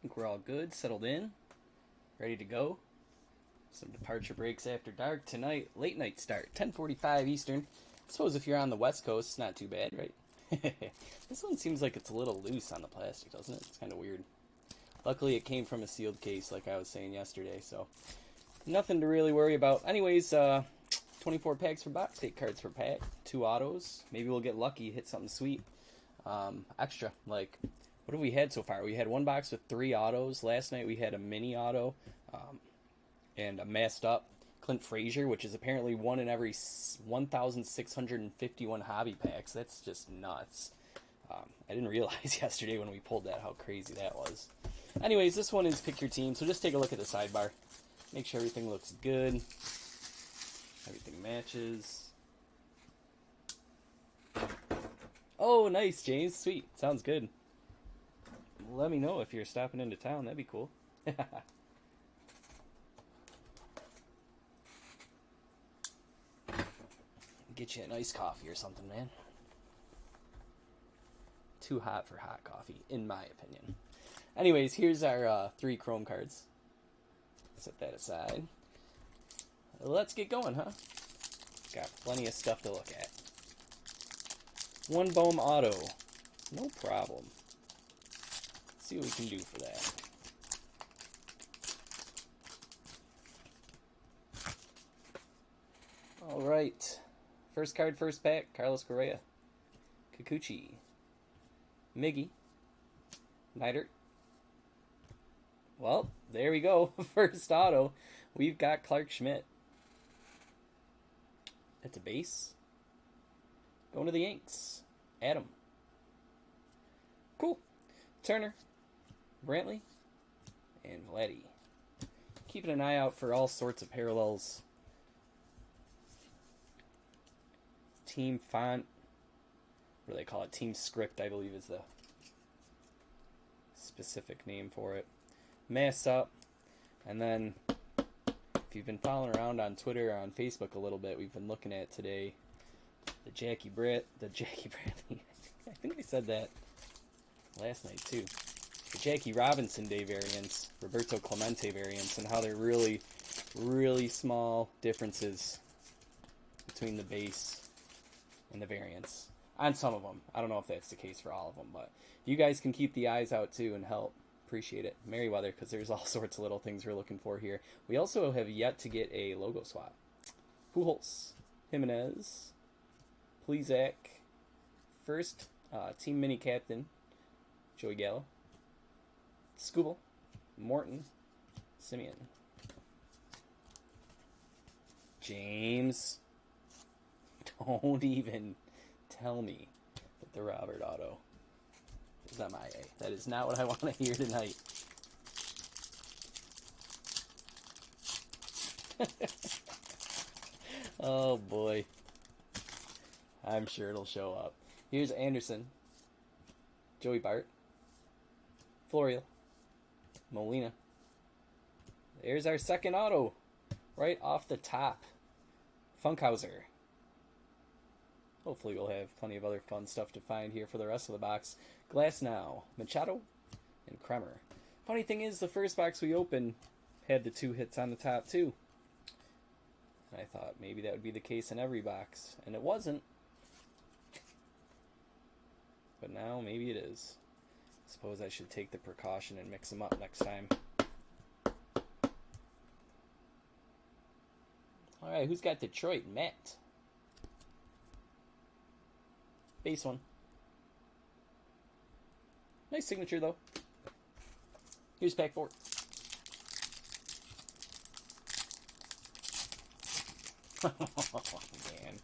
think we're all good, settled in, ready to go. Some departure breaks after dark tonight. Late night start, 10:45 Eastern. I suppose if you're on the West Coast, it's not too bad, right? This one seems like it's a little loose on the plastic, doesn't it? It's kind of weird. Luckily, it came from a sealed case, like I was saying yesterday, so nothing to really worry about. Anyways, 24 packs for box, 8 cards per pack, 2 autos. Maybe we'll get lucky, hit something sweet. Extra, like, what have we had so far? We had one box with 3 autos. Last night we had a mini auto and a messed up Clint Frazier, which is apparently one in every 1,651 hobby packs. That's just nuts. I didn't realize yesterday when we pulled that how crazy that was. Anyways, this one is pick your team, so just take a look at the sidebar. Make sure everything looks good. Everything matches. Oh, nice, James. Sweet. Sounds good. Let me know if you're stopping into town. That'd be cool. Get you an iced coffee or something, man. Too hot for hot coffee, in my opinion. Anyways, here's our 3 Chrome cards. Set that aside. Let's get going, huh? Got plenty of stuff to look at. 1 Bohm Auto. No problem. Let's see what we can do for that. Alright. First card, first pack. Carlos Correa. Kikuchi. Miggy. Neidert. Well, there we go. First auto. We've got Clark Schmidt. That's a base. Going to the Yanks. Adam. Cool. Turner. Brantley. And Vladdy. Keeping an eye out for all sorts of parallels. Team font. What do they call it? Team script, I believe, is the specific name for it. Mass up. And then, if you've been following around on Twitter or on Facebook a little bit, we've been looking at today the Jackie Bradley. I think we said that last night too. The Jackie Robinson Day variants, Roberto Clemente variants, and how they're really, really small differences between the base and the variants. On some of them. I don't know if that's the case for all of them, but you guys can keep the eyes out too and help. Appreciate it. Merriweather, because there's all sorts of little things we're looking for here. We also have yet to get a logo swap. Pujols, Jimenez, Plezak, first team mini captain, Joey Gallo, Scooble, Morton, Simeon, James. Don't even tell me that the Robert auto is MIA. That is not what I want to hear tonight. Oh boy. I'm sure it'll show up. Here's Anderson, Joey Bart, Florial, Molina. There's our second auto, right off the top. Funkhauser. Hopefully we'll have plenty of other fun stuff to find here for the rest of the box. Glass now, Machado, and Kremer. Funny thing is, the first box we opened had the 2 hits on the top too. And I thought maybe that would be the case in every box, and it wasn't. But now maybe it is. Suppose I should take the precaution and mix them up next time. Alright, who's got Detroit? Matt. Base 1. Nice signature, though. Here's pack 4. Oh, man.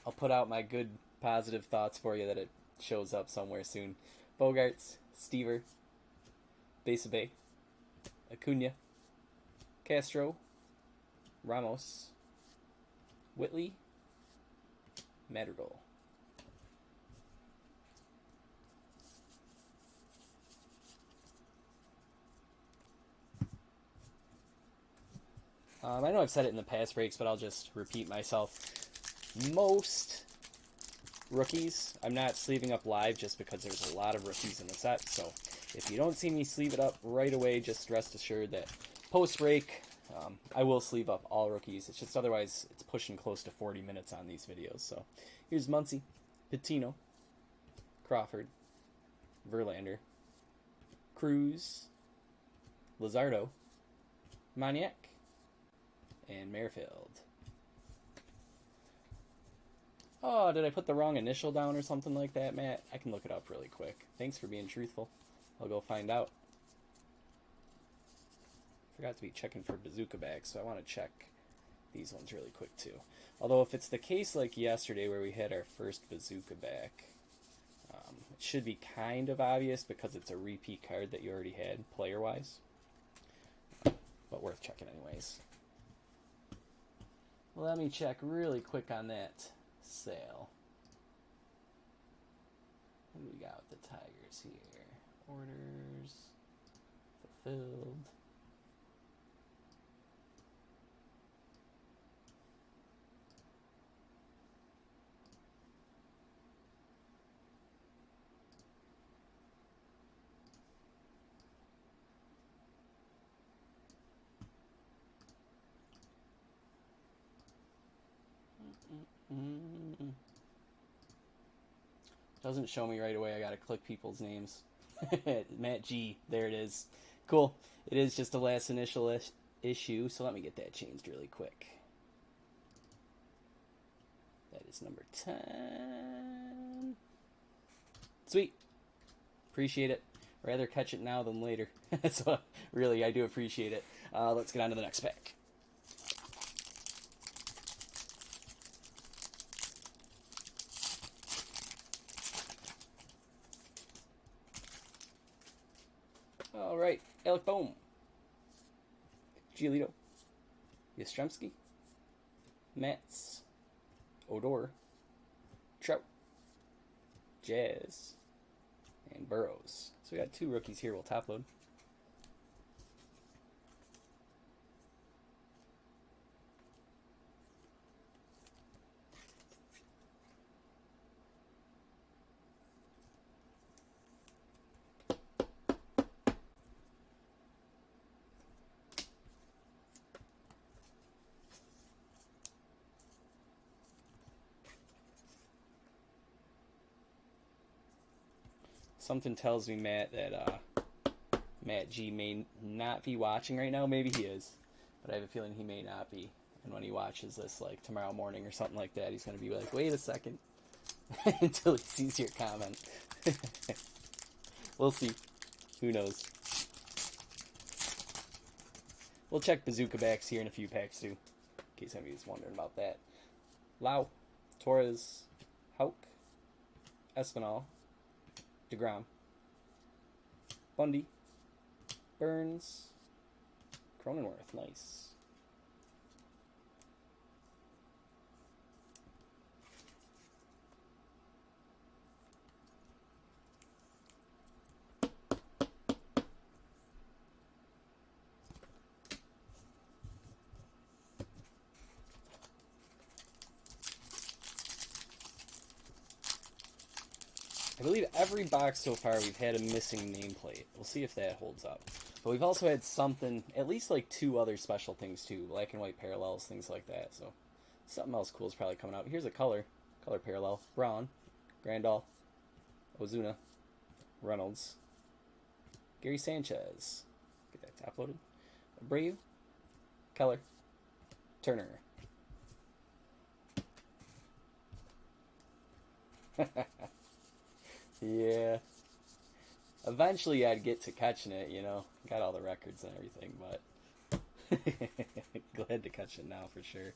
I'll put out my good, positive thoughts for you that it shows up somewhere soon. Bogarts, Stever, Base Bay, Acuna, Castro, Ramos, Whitley, Madrigal. I know I've said it in the past breaks, but I'll just repeat myself. Most rookies. I'm not sleeving up live just because there's a lot of rookies in the set. So if you don't see me sleeve it up right away, just rest assured that post-break, I will sleeve up all rookies. It's just otherwise it's pushing close to 40 minutes on these videos. So here's Muncy, Patino, Crawford, Verlander, Cruz, Luzardo, Maniac, and Merrifield. Oh, did I put the wrong initial down or something like that, Matt? I can look it up really quick. Thanks for being truthful. I'll go find out. Forgot to be checking for bazooka bags, so I want to check these ones really quick too. Although if it's the case like yesterday where we had our first bazooka back, it should be kind of obvious because it's a repeat card that you already had player-wise. But worth checking anyways. Let me check really quick on that sale. What do we got with the Tigers here? Orders fulfilled. Doesn't show me right away. I gotta click people's names. Matt G. There it is. Cool. It is just the last initial issue, so let me get that changed really quick. That is number 10. Sweet. Appreciate it. Rather catch it now than later. So, really, I do appreciate it. Let's get on to the next pack. All right, Alec Bohm, Giolito, Yastrzemski, Matz, Odor, Trout, Jazz, and Burrows. So we got 2 rookies here. We'll top load. Something tells me, Matt, that Matt G may not be watching right now. Maybe he is, but I have a feeling he may not be. And when he watches this, like tomorrow morning or something like that, he's going to be like, wait a second, until he sees your comment. We'll see. Who knows? We'll check bazooka backs here in a few packs too, in case anybody's wondering about that. Lau, Torres, Hauk, Espinal, DeGrom, Bundy, Burns, Cronenworth, nice. I believe every box so far we've had a missing nameplate. We'll see if that holds up. But we've also had something, at least like 2 other special things too. Black and white parallels, things like that. So something else cool is probably coming out. Here's a color parallel. Braun, Grandal, Ozuna, Reynolds, Gary Sanchez. Get that top loaded. Abreu, Keller, Turner. Yeah. Eventually I'd get to catching it, you know. Got all the records and everything, but glad to catch it now for sure.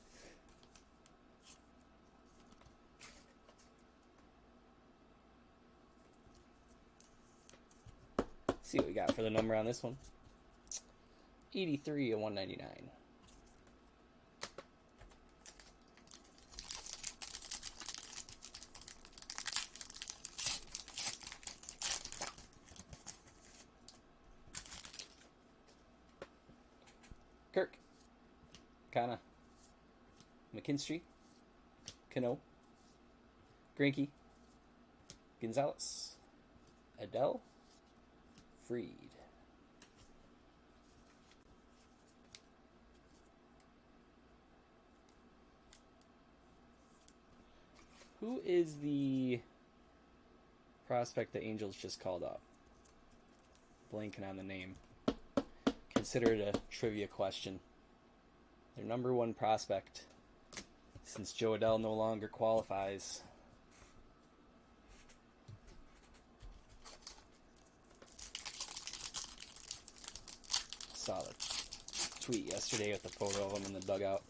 Let's see what we got for the number on this one. 83 of 199. Kirk, Kana, McKinstry, Cano, Greinke, Gonzalez, Adele, Freed. Who is the prospect the Angels just called up? Blanking on the name. Consider it a trivia question. Their number one prospect, since Joe Adele no longer qualifies. Saw the tweet yesterday with the photo of him in the dugout.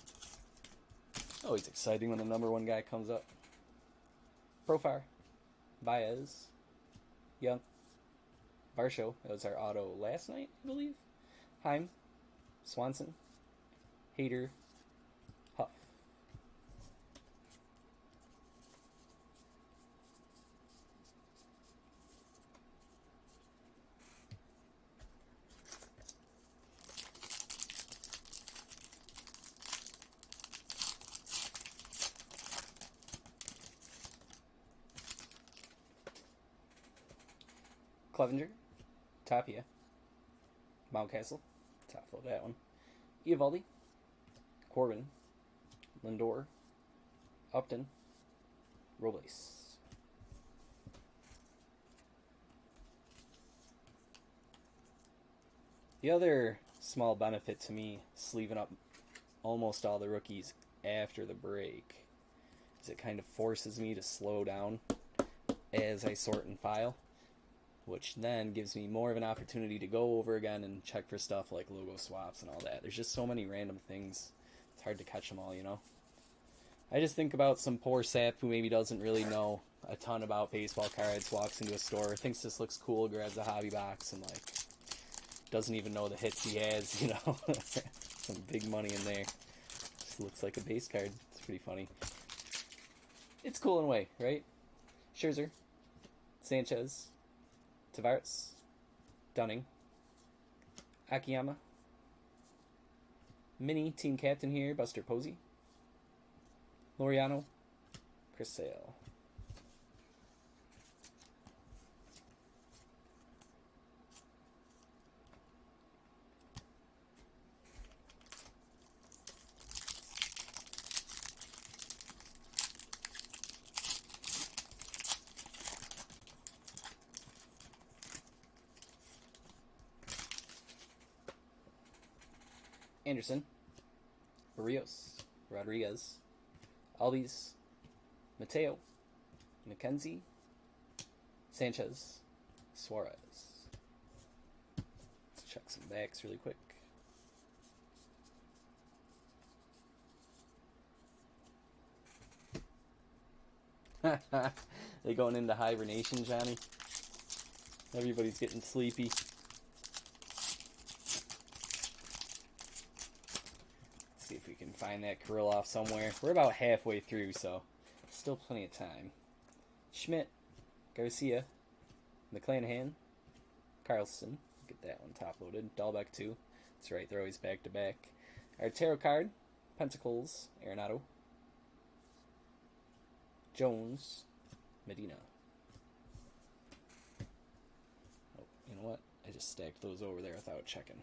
Always exciting when the number one guy comes up. Profar, Baez, Young, Varsho. That was our auto last night, I believe. Heim, Swanson, Hader, Huff. Clevenger, Tapia, Mountcastle, top load that one. Eovaldi, Corbin, Lindor, Upton, Robles. The other small benefit to me sleeving up almost all the rookies after the break is it kind of forces me to slow down as I sort and file, which then gives me more of an opportunity to go over again and check for stuff like logo swaps and all that. There's just so many random things. It's hard to catch them all, you know? I just think about some poor sap who maybe doesn't really know a ton about baseball cards, walks into a store, thinks this looks cool, grabs a hobby box, and, like, doesn't even know the hits he has, you know? Some big money in there. Just looks like a base card. It's pretty funny. It's cool in a way, right? Scherzer, Sanchez, Tavares, Dunning, Akiyama, mini team captain here, Buster Posey, Laureano, Chris Sale. Anderson, Barrios, Rodriguez, Albies, Mateo, McKenzie, Sanchez, Suarez. Let's check some backs really quick. They going into hibernation, Johnny? Everybody's getting sleepy. See if we can find that Kirilloff somewhere. We're about halfway through, so still plenty of time. Schmidt, Garcia, McClanahan, Carlson. Get that one top loaded. Dahlbeck too. That's right, they're always back to back. Our tarot card, Pentacles, Arenado, Jones, Medina. Oh, you know what? I just stacked those over there without checking.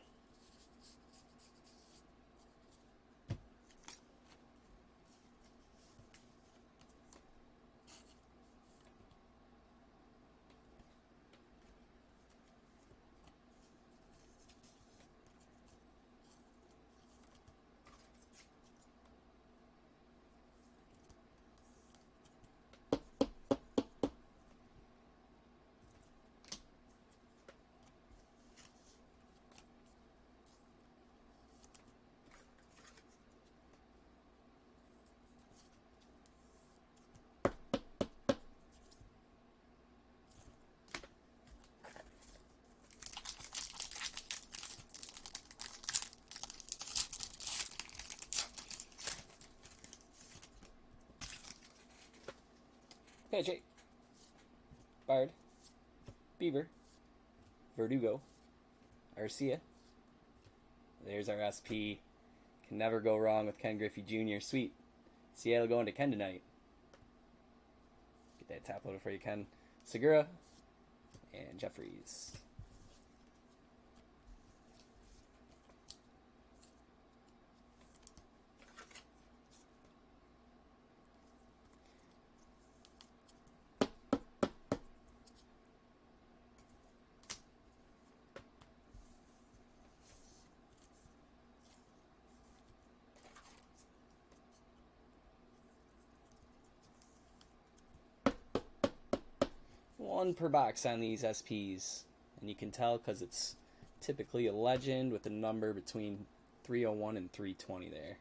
Paget, Bard, Beaver, Verdugo, Arcia. There's our SP. Can never go wrong with Ken Griffey Jr. Sweet. Seattle going to Ken tonight. Get that top loader for you, Ken. Segura, and Jeffries. One per box on these SPs, and you can tell because it's typically a legend with a number between 301 and 320 there.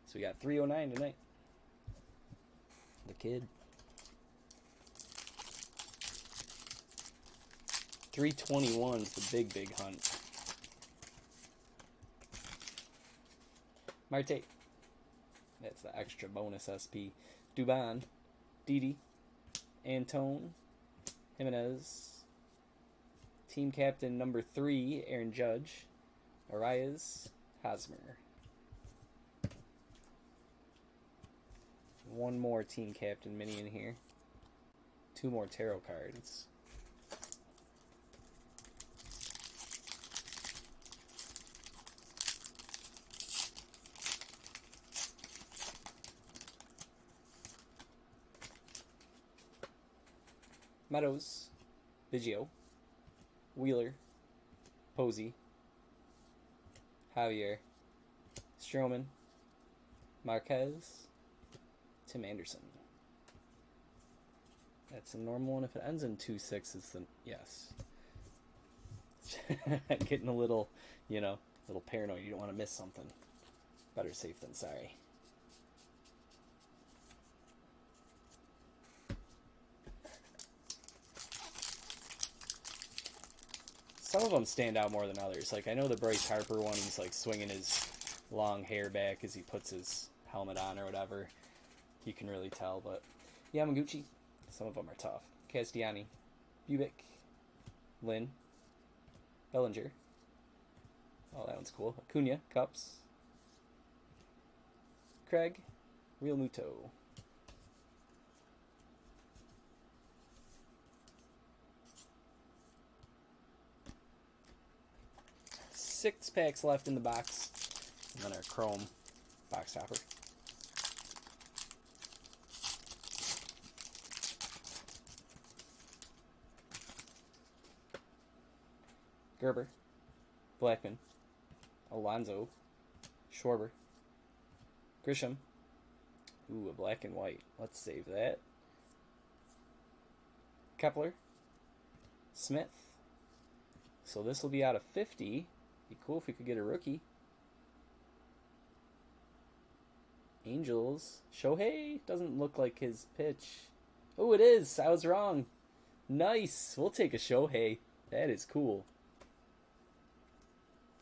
So we got 309 tonight. The kid. 321 is the big hunt. Marte. That's the extra bonus SP. Dubon. Didi. Antone, Jimenez, team captain number 3, Aaron Judge, Arias, Hosmer. One more team captain mini in here. 2 more tarot cards. Meadows, Biggio, Wheeler, Posey, Javier, Stroman, Marquez, Tim Anderson. That's a normal one. If it ends in 2-6, it's the yes. Getting a little, little paranoid. You don't want to miss something. Better safe than sorry. Some of them stand out more than others. Like, I know the Bryce Harper one, he's like swinging his long hair back as he puts his helmet on or whatever. You can really tell, but Yamaguchi, some of them are tough. Castiani, Bubic, Lynn, Bellinger. Oh, that one's cool. Acuna, Cups, Craig, Real Muto. Six packs left in the box, and then our chrome box topper. Gerber, Blackman, Alonso, Schwarber, Grisham. Ooh, a black and white. Let's save that. Kepler, Smith. So this will be out of 50. Be cool if we could get a rookie. Angels. Shohei doesn't look like his pitch. Oh, it is. I was wrong. Nice. We'll take a Shohei. That is cool.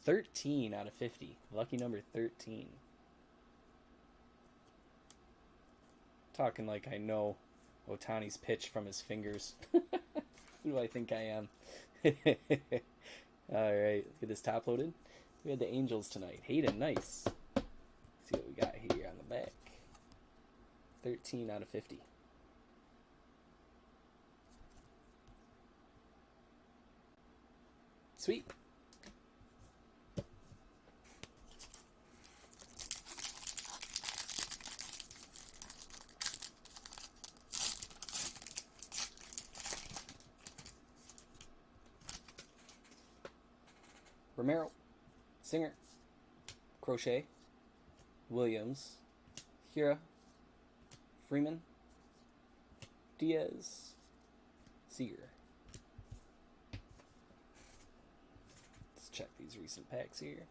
13 out of 50. Lucky number 13. Talking like I know Ohtani's pitch from his fingers. Who do I think I am? Alright, let's get this top loaded. We had the Angels tonight. Hayden, nice. Let's see what we got here on the back. 13 out of 50. Sweet. Romero, Singer, Crochet, Williams, Hira, Freeman, Diaz, Seager. Let's check these recent packs here.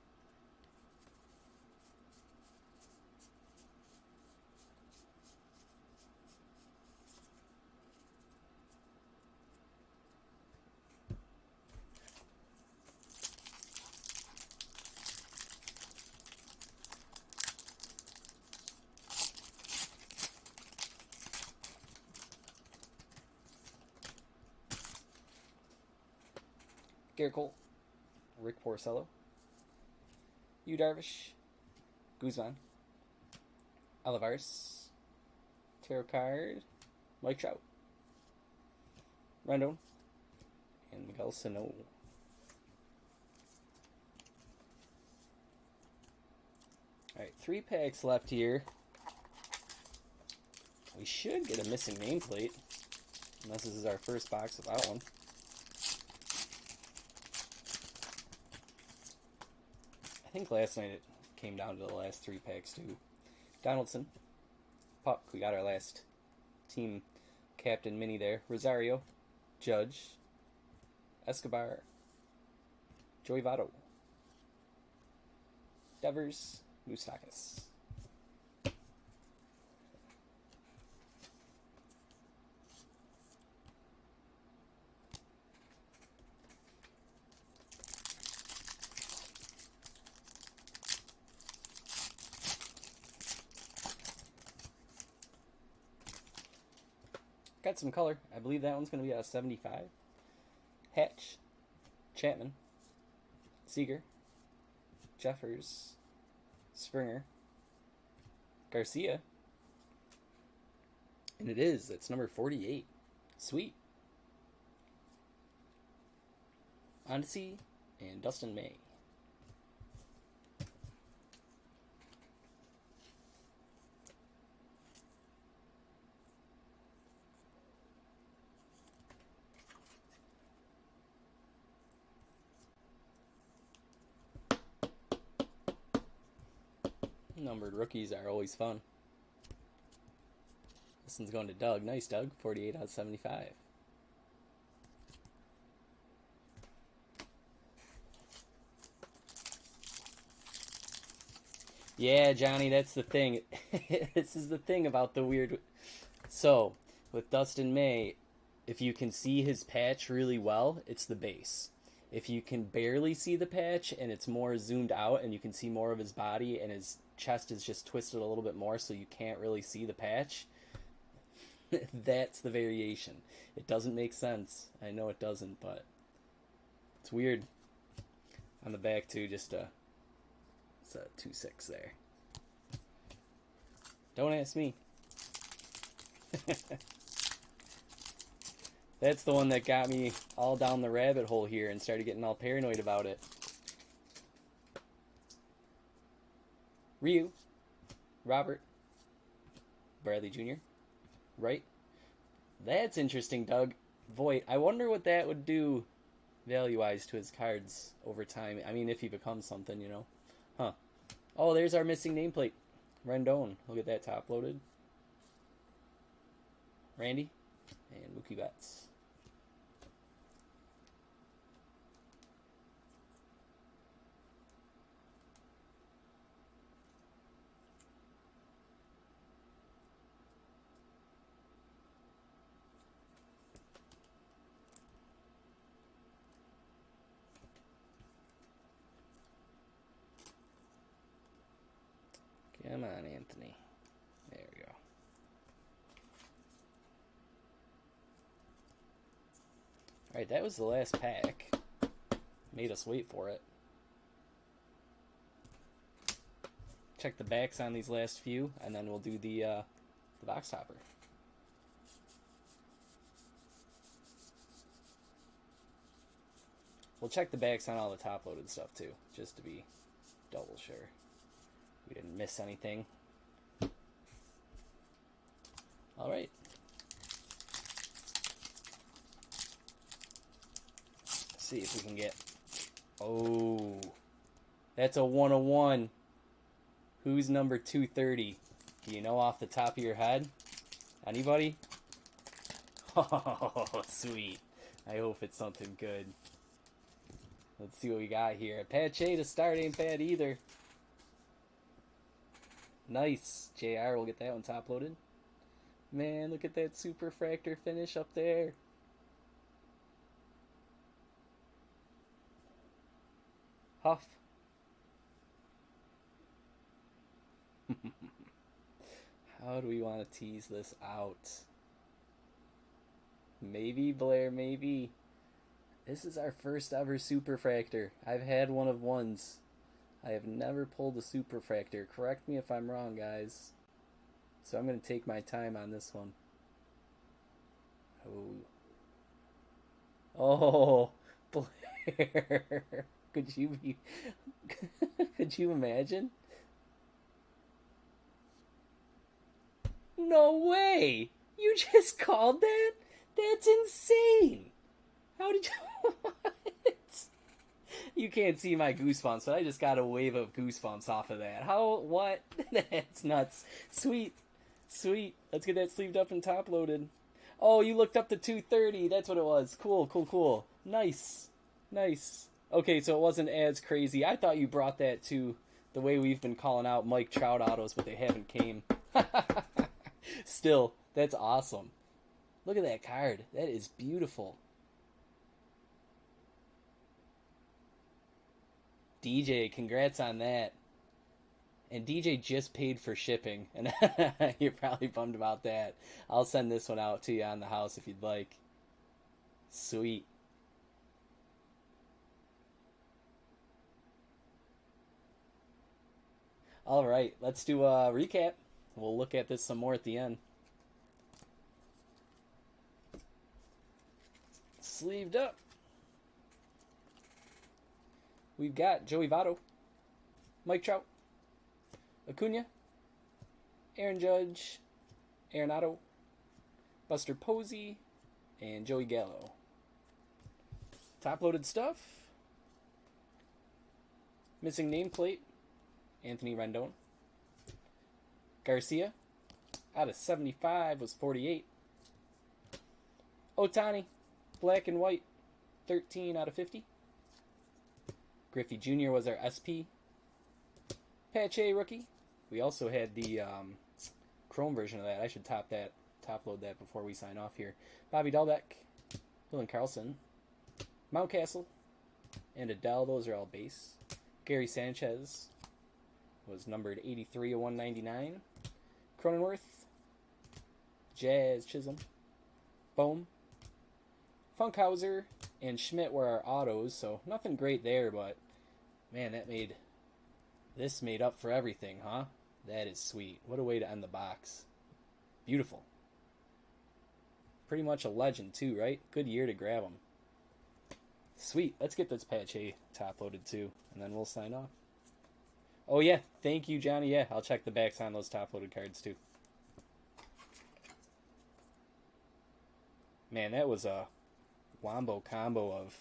Garrett Cole, Rick Porcello, Yu Darvish, Guzman, Olivares, Tarot card, Mike Trout, Rendon, and Miguel Sano. Alright, 3 packs left here. We should get a missing nameplate, unless this is our first box without one. I think last night it came down to the last 3 packs too. Donaldson, Puck, we got our last team captain mini there. Rosario, Judge, Escobar, Joey Votto, Devers, Moustakis. Got some color. I believe that one's going to be a 75. Hatch, Chapman, Seager, Jeffers, Springer, Garcia. And it is. It's number 48. Sweet. Odyssey and Dustin May. Numbered rookies are always fun. This one's going to Doug. Nice, Doug. 48 out of 75. Yeah, Johnny, that's the thing. This is the thing about the weird... So, with Dustin May, if you can see his patch really well, it's the base. If you can barely see the patch and it's more zoomed out and you can see more of his body and his chest is just twisted a little bit more so you can't really see the patch, that's the variation. It doesn't make sense. I know it doesn't, but it's weird. On the back too, just it's a 2-6 there. Don't ask me. That's the one that got me all down the rabbit hole here and started getting all paranoid about it. Ryu, Robert, Bradley Jr., right? That's interesting, Doug. Voight, I wonder what that would do value-wise to his cards over time. I mean, if he becomes something, you know. Huh. Oh, there's our missing nameplate. Rendon. Look at that top loaded. Randy and Mookie Betts. Come on, Anthony. There we go. Alright, that was the last pack. Made us wait for it. Check the backs on these last few, and then we'll do the box topper. We'll check the backs on all the top-loaded stuff, too, just to be double sure we didn't miss anything. Alright. Let's see if we can get... Oh, that's a 101. Who's number 230? Do you know off the top of your head? Anybody? Oh, sweet. I hope it's something good. Let's see what we got here. Pache to start ain't bad either. Nice. JR will get that one top loaded. Man, look at that super fractor finish up there. Huff. How do we want to tease this out? Maybe, Blair, maybe. This is our first ever superfractor. I've had one of ones. I have never pulled a superfractor. Correct me if I'm wrong, guys. So I'm going to take my time on this one. Oh. Oh, Blair. Could you be? Could you imagine? No way! You just called that? That's insane! How did you? What? You can't see my goosebumps, but I just got a wave of goosebumps off of that. How? What? That's nuts. Sweet. Sweet. Let's get that sleeved up and top loaded. Oh, you looked up to 230. That's what it was. Cool, cool, cool. Nice. Nice. Okay, so it wasn't as crazy. I thought you brought that to the way we've been calling out Mike Trout autos, but they haven't came. Still, that's awesome. Look at that card. That is beautiful. DJ, congrats on that. And DJ just paid for shipping, and you're probably bummed about that. I'll send this one out to you on the house if you'd like. Sweet. All right, let's do a recap. We'll look at this some more at the end. Sleeved up. We've got Joey Votto, Mike Trout, Acuna, Aaron Judge, Arenado, Buster Posey, and Joey Gallo. Top-loaded stuff. Missing nameplate, Anthony Rendon. Garcia, out of 75, was 48. Otani, black and white, 13 out of 50. Griffey Jr. was our SP. Pache rookie. We also had the Chrome version of that. I should top load that before we sign off here. Bobby Dahlbeck, Dylan Carlson, Mountcastle, and Adele. Those are all base. Gary Sanchez was numbered 83 of 199. Cronenworth, Jazz Chisholm, Bohm, Funkhauser, and Schmidt were our autos, so nothing great there, but man, this made up for everything, huh? That is sweet. What a way to end the box. Beautiful. Pretty much a legend too, right? Good year to grab them. Sweet. Let's get this patch A top loaded too, and then we'll sign off. Oh yeah, thank you, Johnny. Yeah, I'll check the backs on those top loaded cards too. Man, that was a wombo combo of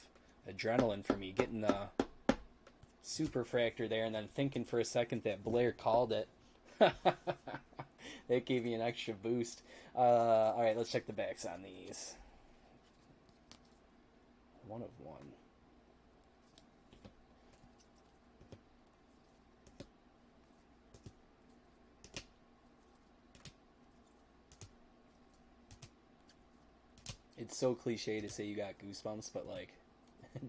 adrenaline for me, getting the super fractor there and then thinking for a second that Blair called it. That gave me an extra boost. Alright, let's check the backs on these. 1 of 1. It's so cliche to say you got goosebumps, but like,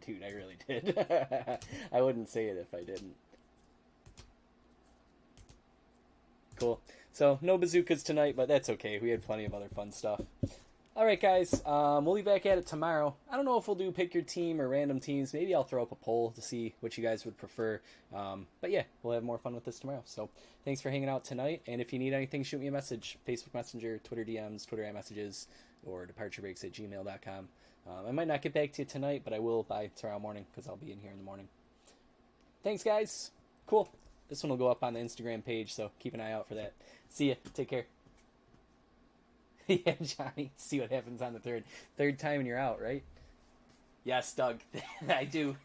dude, I really did. I wouldn't say it if I didn't. Cool. So, no bazookas tonight, but that's okay. We had plenty of other fun stuff. Alright, guys. We'll be back at it tomorrow. I don't know if we'll do pick your team or random teams. Maybe I'll throw up a poll to see what you guys would prefer. But yeah, we'll have more fun with this tomorrow. So, thanks for hanging out tonight. And if you need anything, shoot me a message. Facebook Messenger, Twitter DMs, Twitter iMessages, or departurebreaks@gmail.com. I might not get back to you tonight, but I will by tomorrow morning because I'll be in here in the morning. Thanks, guys. Cool. This one will go up on the Instagram page, so keep an eye out for that. See ya. Take care. Yeah, Johnny. See what happens on the third time and you're out, right? Yes, Doug. I do.